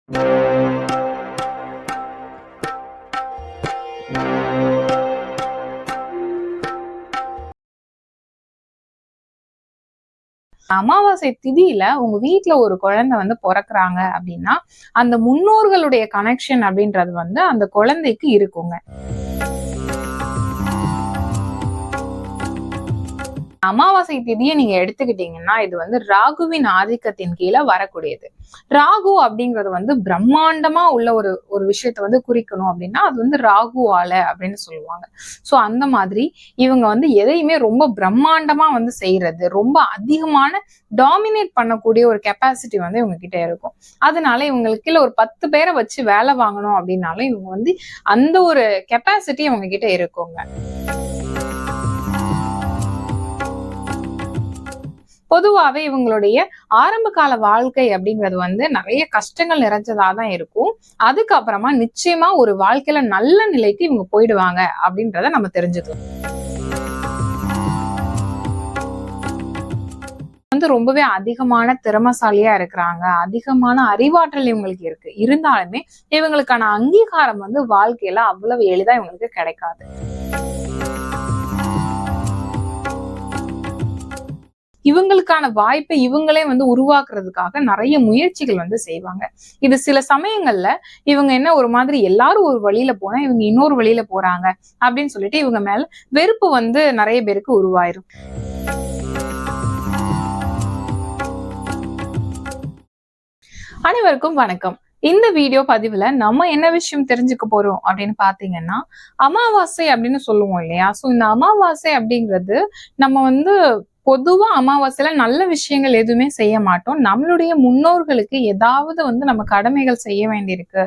அமாவாசை திதியில உங்க வீட்டுல ஒரு குழந்தை வந்து பிறக்குறாங்க அப்படின்னா அந்த முன்னோர்களுடைய கனெக்ஷன் அப்படின்றது வந்து அந்த குழந்தைக்கு இருக்குங்க. அமாவாசை திதியை நீங்க எடுத்துக்கிட்டீங்கன்னா இது வந்து ராகுவின் ஆதிக்கத்தின் கீழே வரக்கூடியது. ராகு அப்படிங்கிறது வந்து பிரம்மாண்டமா உள்ள ஒரு விஷயத்த வந்து குறிக்கணும் அப்படின்னா அது வந்து ராகுவால அப்படின்னு சொல்லுவாங்க. சோ அந்த மாதிரி இவங்க வந்து எதையுமே ரொம்ப பிரம்மாண்டமா வந்து செய்யறது, ரொம்ப அதிகமான டாமினேட் பண்ணக்கூடிய ஒரு கெப்பாசிட்டி வந்து இவங்க கிட்ட இருக்கும். அதனால இவங்களுக்கு கீழே ஒரு 10 பேரை வச்சு வேலை வாங்கணும் அப்படின்னாலும் இவங்க வந்து அந்த ஒரு கெப்பாசிட்டி இவங்க கிட்ட இருக்குங்க. பொதுவாவே இவங்களுடைய ஆரம்ப கால வாழ்க்கை அப்படிங்கிறது வந்து நிறைய கஷ்டங்கள் நிறைஞ்சதாதான் இருக்கும். அதுக்கப்புறமா நிச்சயமா ஒரு வாழ்க்கையில நல்ல நிலைக்கு இவங்க போயிடுவாங்க அப்படின்றத நம்ம தெரிஞ்சுக்கலாம். வந்து ரொம்பவே அதிகமான திறமசாலியா இருக்கிறாங்க, அதிகமான அறிவாற்றல் இவங்களுக்கு இருக்கு. இருந்தாலுமே இவங்களுக்கான அங்கீகாரம் வந்து வாழ்க்கையில அவ்வளவு எளிதா இவங்களுக்கு கிடைக்காது. இவங்களுக்கான வாய்ப்பை இவங்களே வந்து உருவாக்குறதுக்காக நிறைய முயற்சிகள் வந்து செய்வாங்க. இது சில சமயங்கள்ல இவங்க என்ன ஒரு மாதிரி எல்லாரும் ஒரு வழியில போனா இவங்க இன்னொரு வழியில போறாங்க அப்படின்னு சொல்லிட்டு இவங்க மேல வெறுப்பு வந்து நிறைய பேருக்கு உருவாயிரும். அனைவருக்கும் வணக்கம். இந்த வீடியோ பதிவுல நம்ம என்ன விஷயம் தெரிஞ்சுக்க போறோம் அப்படின்னு பாத்தீங்கன்னா, அமாவாசை அப்படின்னு சொல்லுவோம் இல்லையா? சோ இந்த அமாவாசை அப்படிங்கிறது நம்ம வந்து பொதுவா அமாவாசையில நல்ல விஷயங்கள் எதுவுமே செய்ய மாட்டோம். நம்மளுடைய முன்னோர்களுக்கு ஏதாவது வந்து நம்ம கடமைகள் செய்ய வேண்டியிருக்கு.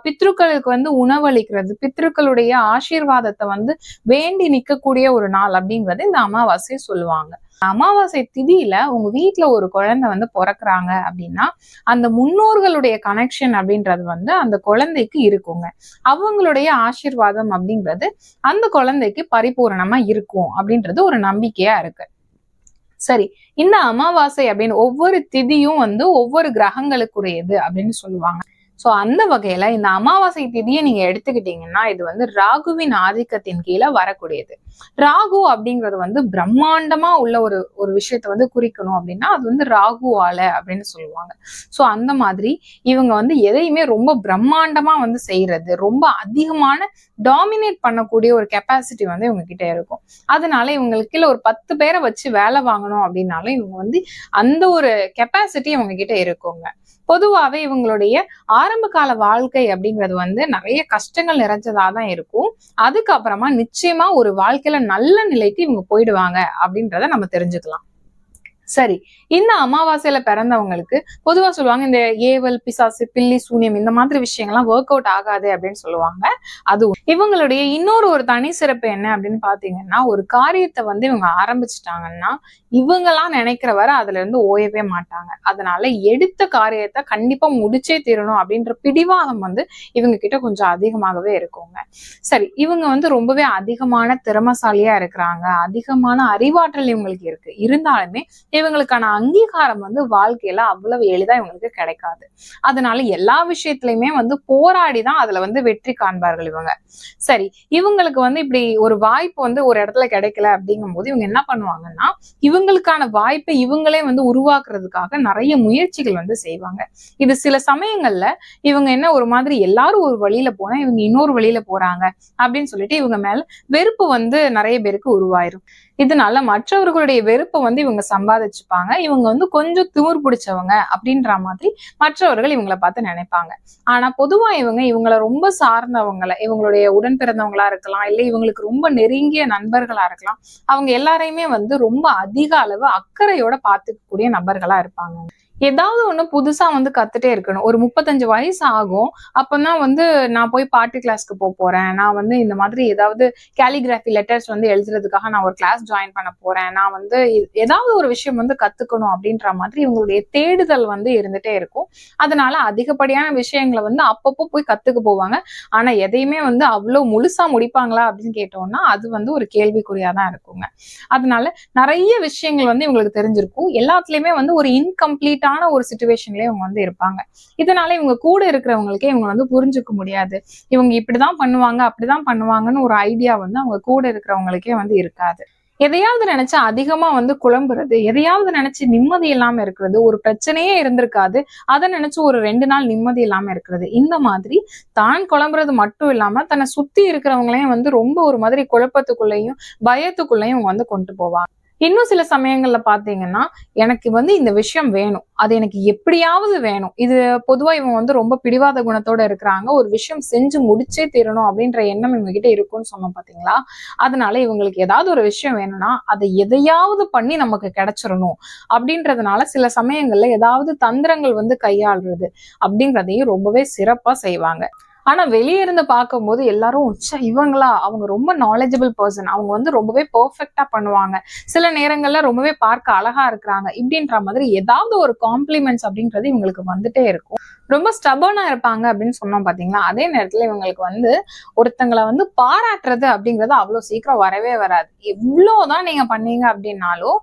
பித்ருக்களுக்கு வந்து உணவளிக்கிறது, பித்ருக்களுடைய ஆசீர்வாதத்தை வந்து வேண்டி நிக்கக்கூடிய ஒரு நாள் அப்படிங்கிறது இந்த அமாவாசையை சொல்லுவாங்க. அமாவாசை திதியில உங்க வீட்டுல ஒரு குழந்தை வந்து பிறக்குறாங்க அப்படின்னா அந்த முன்னோர்களுடைய கனெக்ஷன் அப்படின்றது வந்து அந்த குழந்தைக்கு இருக்குங்க. அவங்களுடைய ஆசீர்வாதம் அப்படிங்கிறது அந்த குழந்தைக்கு பரிபூரணமா இருக்கும் அப்படின்றது ஒரு நம்பிக்கையா இருக்கு. சரி, இந்த அமாவாசை அப்படின்னு ஒவ்வொரு திதியும் வந்து ஒவ்வொரு கிரகங்களுக்குரியது அப்படின்னு சொல்லுவாங்க. சோ அந்த வகையில இந்த அமாவாசை திதியை நீங்க எடுத்துக்கிட்டீங்கன்னா இது வந்து ராகுவின் ஆதிக்கத்தின் கீழே வரக்கூடியது. ராகு அப்படிங்கிறது வந்து பிரம்மாண்டமா உள்ள ஒரு விஷயத்த வந்து குறிக்கணும் அப்படின்னா அது வந்து ராகுவால அப்படின்னு சொல்லுவாங்க. சோ அந்த மாதிரி இவங்க வந்து எதையுமே ரொம்ப பிரம்மாண்டமா வந்து செய்யறது, ரொம்ப அதிகமான டாமினேட் பண்ணக்கூடிய ஒரு கெப்பாசிட்டி வந்து இவங்க கிட்ட இருக்கும். அதனால இவங்களுக்கு கீழே ஒரு 10 பேரை வச்சு வேலை வாங்கணும் அப்படின்னாலும் இவங்க வந்து அந்த ஒரு கெப்பாசிட்டி இவங்க கிட்ட இருக்குங்க. பொதுவாவே இவங்களுடைய ஆரம்ப கால வாழ்க்கை அப்படிங்கிறது வந்து நிறைய கஷ்டங்கள் நிறைஞ்சதாதான் இருக்கும். அதுக்கப்புறமா நிச்சயமா ஒரு வாழ்க்கையில நல்ல நிலைக்கு இவங்க போயிடுவாங்க அப்படின்றத நம்ம தெரிஞ்சுக்கலாம். சரி, இந்த அமாவாசையில பிறந்தவங்களுக்கு பொதுவா சொல்லுவாங்க இந்த ஏவல், பிசாசு, பில்லி, சூனியம் இந்த மாதிரி விஷயங்கள்லாம் ஒர்க் அவுட் ஆகாது அப்படின்னு சொல்லுவாங்க. அது இவங்களுடைய இன்னொரு ஒரு தனி சிறப்பு என்ன அப்படின்னு பாத்தீங்கன்னா, ஒரு காரியத்தை வந்து இவங்க ஆரம்பிச்சுட்டாங்கன்னா இவங்கெல்லாம் நினைக்கிற வரை அதுல இருந்து ஓயவே மாட்டாங்க. அதனால எடுத்த காரியத்தை கண்டிப்பா முடிச்சே தீரணும் அப்படின்ற பிடிவாதம் வந்து இவங்க கிட்ட கொஞ்சம் அதிகமாகவே இருக்குங்க. சரி, இவங்க வந்து ரொம்பவே அதிகமான திறமசாலியா இருக்கிறாங்க, அதிகமான அறிவாற்றல் இவங்களுக்கு இருக்கு. இருந்தாலுமே இவங்களுக்கான அங்கீகாரம் வந்து வாழ்க்கையில அவ்வளவு எளிதா இவங்களுக்கு கிடைக்காது. அதனால எல்லா விஷயத்திலயுமே வந்து போராடிதான் அதுல வந்து வெற்றி காண்பார்கள் இவங்க. சரி, இவங்களுக்கு வந்து இப்படி ஒரு வாய்ப்பு வந்து ஒரு இடத்துல கிடைக்கல அப்படிங்கும் போது இவங்க என்ன பண்ணுவாங்கன்னா இவங்களுக்கான வாய்ப்பை இவங்களே வந்து உருவாக்குறதுக்காக நிறைய முயற்சிகள் வந்து செய்வாங்க. இது சில சமயங்கள்ல இவங்க என்ன ஒரு மாதிரி எல்லாரும் ஒரு வழியில போனா இவங்க இன்னொரு வழியில போறாங்க அப்படின்னு சொல்லிட்டு இவங்க மேல வெறுப்பு வந்து நிறைய பேருக்கு உருவாயிரும். இதனால மற்றவர்களுடைய வெறுப்பை வந்து இவங்க சம்பாதிச்சுப்பாங்க. இவங்க வந்து கொஞ்சம் திமிர் பிடிச்சவங்க அப்படின்ற மாதிரி மற்றவர்கள் இவங்களை பார்த்து நினைப்பாங்க. ஆனா பொதுவா இவங்களை ரொம்ப சார்ந்தவங்களை, இவங்களுடைய உடன் பிறந்தவங்களா இருக்கலாம், இல்லை இவங்களுக்கு ரொம்ப நெருங்கிய நண்பர்களா இருக்கலாம், அவங்க எல்லாரையுமே வந்து ரொம்ப அதிக அளவு அக்கறையோட பார்த்துக்கக்கூடிய நபர்களா இருப்பாங்க. ஏதாவது ஒண்ணு புதுசா வந்து கத்துட்டே இருக்கணும். ஒரு 35 வயசு ஆகும். அப்பதான் வந்து நான் போய் பாட்டு கிளாஸ்க்கு போறேன். நான் வந்து இந்த மாதிரி ஏதாவது கேலிகிராஃபி லெட்டர்ஸ் வந்து எழுதுறதுக்காக நான் ஒரு கிளாஸ் ஜாயின் பண்ண போறேன். நான் வந்து ஏதாவது ஒரு விஷயம் வந்து கத்துக்கணும் அப்படின்ற மாதிரி இவங்களுடைய தேடுதல் வந்து இருந்துட்டே இருக்கும். அதனால அதிகப்படியான விஷயங்களை வந்து அப்பப்போ போய் கத்துக்க போவாங்க. ஆனா எதையுமே வந்து அவ்வளவு முழுசா முடிப்பாங்களா அப்படின்னு கேட்டோம்னா அது வந்து ஒரு கேள்விக்குறியாதான் இருக்குங்க. அதனால நிறைய விஷயங்கள் வந்து இவங்களுக்கு தெரிஞ்சிருக்கும். எல்லாத்துலயுமே வந்து ஒரு இன்கம்ப்ளீட்டான இக்கட்டான ஒரு சிச்சுவேஷன்லயே இவங்க வந்து இருப்பாங்க. இதனால இவங்க கூட இருக்கிறவங்களுக்கே இவங்க வந்து புரிஞ்சுக்க முடியாது. இவங்க இப்படிதான் பண்ணுவாங்க அப்படிதான் பண்ணுவாங்கன்னு ஒரு ஐடியா வந்து அவங்க கூட இருக்கிறவங்களுக்கே வந்து இருக்காது. எதையாவது நினைச்சு அதிகமா வந்து குழம்புறது, எதையாவது நினைச்சு நிம்மதி இல்லாம இருக்கிறது, ஒரு பிரச்சனையே இருந்திருக்காது, அதை நினைச்சு ஒரு 2 நாள் நிம்மதி இல்லாம இருக்கிறது. இந்த மாதிரி தான் குழம்புறது மட்டும் இல்லாம தன்னை சுத்தி இருக்கிறவங்களையும் வந்து ரொம்ப ஒரு மாதிரி குழப்பத்துக்குள்ளேயும் பயத்துக்குள்ளேயும் வந்து கொண்டு போவாங்க. இன்னும் சில சமயங்கள்ல பாத்தீங்கன்னா, எனக்கு வந்து இந்த விஷயம் வேணும், அது எனக்கு எப்படியாவது வேணும். இது பொதுவா இவங்க வந்து ரொம்ப பிடிவாத குணத்தோட இருக்கிறாங்க. ஒரு விஷயம் செஞ்சு முடிச்சே தீரணும் அப்படின்ற எண்ணம் இவங்க கிட்ட இருக்கும்னு சொன்னோம் பாத்தீங்களா? அதனால இவங்களுக்கு ஏதாவது ஒரு விஷயம் வேணும்னா அதை எதையாவது பண்ணி நமக்கு கிடைச்சிடணும் அப்படின்றதுனால சில சமயங்கள்ல ஏதாவது தந்திரங்கள் வந்து கையாளுறது அப்படின்றதையும் ரொம்பவே சிறப்பா செய்வாங்க. ஆனா வெளியே இருந்து பார்க்கும்போது எல்லாரும் இவங்களா, அவங்க ரொம்ப நாலேஜபிள் பர்சன், அவங்க வந்து ரொம்பவே பெர்ஃபெக்ட்டா பண்ணுவாங்க, சில நேரங்கள்ல ரொம்பவே பார்க்க அழகா இருக்கிறாங்க இப்படின்ற மாதிரி ஏதாவது ஒரு காம்ப்ளிமெண்ட்ஸ் அப்படின்றது இவங்களுக்கு வந்துட்டே இருக்கும். ரொம்ப ஸ்டபர்னா இருப்பாங்க அப்படின்னு சொன்னோம் பாத்தீங்களா? அதே நேரத்துல இவங்களுக்கு வந்து ஒருத்தங்களை வந்து பாராட்டுறது அப்படிங்கிறது அவ்வளவு சீக்கிரம் வரவே வராது. எவ்வளவுதான் நீங்க பண்ணீங்க அப்படின்னாலும்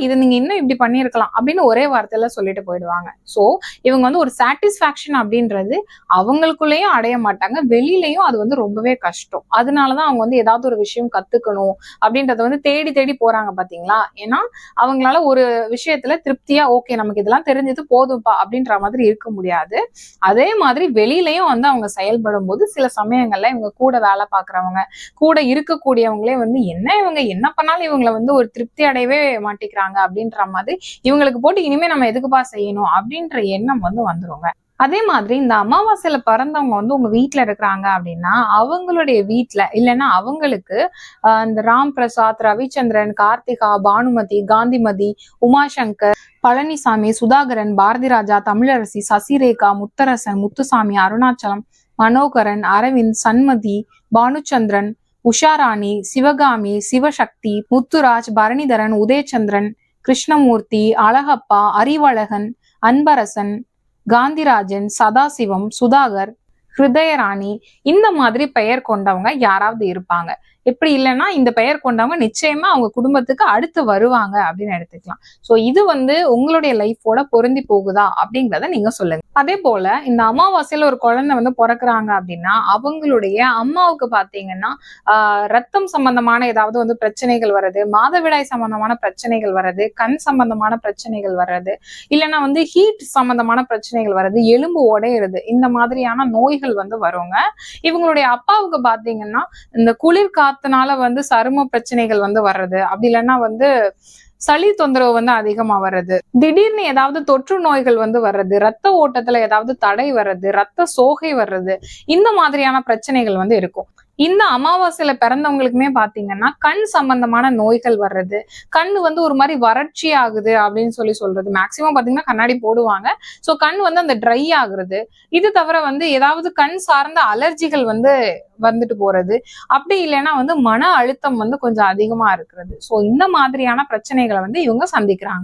இது நீங்க இன்னும் இப்படி பண்ணிருக்கலாம் அப்படின்னு ஒரே வார்த்தையில சொல்லிட்டு போயிடுவாங்க. சோ இவங்க வந்து ஒரு சாட்டிஸ்பாக்சன் அப்படின்றது அவங்களுக்குள்ளேயும் அடைய மாட்டாங்க, வெளியிலயும் அது வந்து ரொம்பவே கஷ்டம். அதனாலதான் அவங்க வந்து ஏதாவது ஒரு விஷயம் கத்துக்கணும் அப்படின்றத வந்து தேடி தேடி போறாங்க பாத்தீங்களா? ஏன்னா அவங்களால ஒரு விஷயத்துல திருப்தியா ஓகே நமக்கு இதெல்லாம் தெரிஞ்சது போதும்பா அப்படின்ற மாதிரி இருக்க முடியாது. அதே மாதிரி வெளியிலயும் வந்து அவங்க செயல்படும் போது சில சமயங்கள்ல இவங்க கூட வேலை பாக்குறவங்க, கூட இருக்கக்கூடியவங்களே வந்து இவங்க என்ன பண்ணாலும் இவங்களை வந்து ஒரு திருப்தி அடையவே மாட்டேங்கிறாங்க அப்படின்ற மாதிரி இவங்களுக்கு போட்டு இனிமே நம்ம எதுக்குப்பா செய்யணும் அப்படின்ற எண்ணம் வந்து வந்துருங்க. அதே மாதிரி இந்த அமாவாசையில பிறந்தவங்க வந்து உங்க வீட்டுல இருக்கிறாங்க அப்படின்னா அவங்களுடைய வீட்டுல இல்லைன்னா அவங்களுக்கு இந்த ராம் பிரசாத், ரவிச்சந்திரன், கார்த்திகா, பானுமதி, காந்திமதி, உமாசங்கர், பழனிசாமி, சுதாகரன், பாரதி ராஜா, தமிழரசி, சசிரேகா, முத்தரசன், முத்துசாமி, அருணாச்சலம், மனோகரன், அரவிந்த், சண்மதி, பானுச்சந்திரன், உஷாராணி, சிவகாமி, சிவசக்தி, முத்துராஜ், பரணிதரன், உதயச்சந்திரன், கிருஷ்ணமூர்த்தி, அழகப்பா, அறிவழகன், அன்பரசன், காந்திராஜன், சதாசிவம், சுதாகர், ஹிருதயராணி, இந்த மாதிரி பெயர் கொண்டவங்க யாராவது இருப்பாங்க. எப்படி இல்லைன்னா இந்த பெயர் கொண்டவங்க நிச்சயமா அவங்க குடும்பத்துக்கு அடுத்து வருவாங்க அப்படின்னு எடுத்துக்கலாம். சோ இது வந்து உங்களுடைய லைஃபோட பொருந்தி போகுதா அப்படிங்கிறத நீங்க சொல்லுங்க. அதே போல இந்த அமாவாசையில ஒரு குழந்தை வந்து பிறக்குறாங்க அப்படின்னா அவங்களுடைய அம்மாவுக்கு பாத்தீங்கன்னா ரத்தம் சம்பந்தமான ஏதாவது வந்து பிரச்சனைகள் வர்றது, மாதவிடாய் சம்பந்தமான பிரச்சனைகள் வர்றது, கண் சம்பந்தமான பிரச்சனைகள் வர்றது, இல்லைன்னா வந்து ஹீட் சம்பந்தமான பிரச்சனைகள் வர்றது, எலும்பு உடையிறது, இந்த மாதிரியான நோய்கள் வந்து வருங்க. இவங்களுடைய அப்பாவுக்கு பாத்தீங்கன்னா இந்த குளிர் காத்துனால வந்து சரும பிரச்சனைகள் வந்து வர்றது, அப்படி இல்லைன்னா வந்து சளி தொந்தரவு வந்து அதிகமா வர்றது, திடீர்னு ஏதாவது தொற்று நோய்கள் வந்து வர்றது, ரத்த ஓட்டத்துல ஏதாவது தடை வர்றது, ரத்த சோகை வர்றது, இந்த மாதிரியான பிரச்சனைகள் வந்து இருக்கும். இந்த அமாவாசையில பிறந்தவங்களுக்குமே பாத்தீங்கன்னா கண் சம்பந்தமான நோய்கள் வர்றது, கண் வந்து ஒரு மாதிரி வறட்சி ஆகுது அப்படின்னு சொல்றது, மேக்சிமம் பாத்தீங்கன்னா கண்ணாடி போடுவாங்க. சோ கண் வந்து அந்த ட்ரை ஆகுறது, இது தவிர வந்து ஏதாவது கண் சார்ந்த அலர்ஜிகள் வந்து வந்துட்டு போறது, அப்படி இல்லைன்னா வந்து மன அழுத்தம் வந்து கொஞ்சம் அதிகமா இருக்கிறது. சோ இந்த மாதிரியான பிரச்சனைகளை வந்து இவங்க சந்திக்கிறாங்க.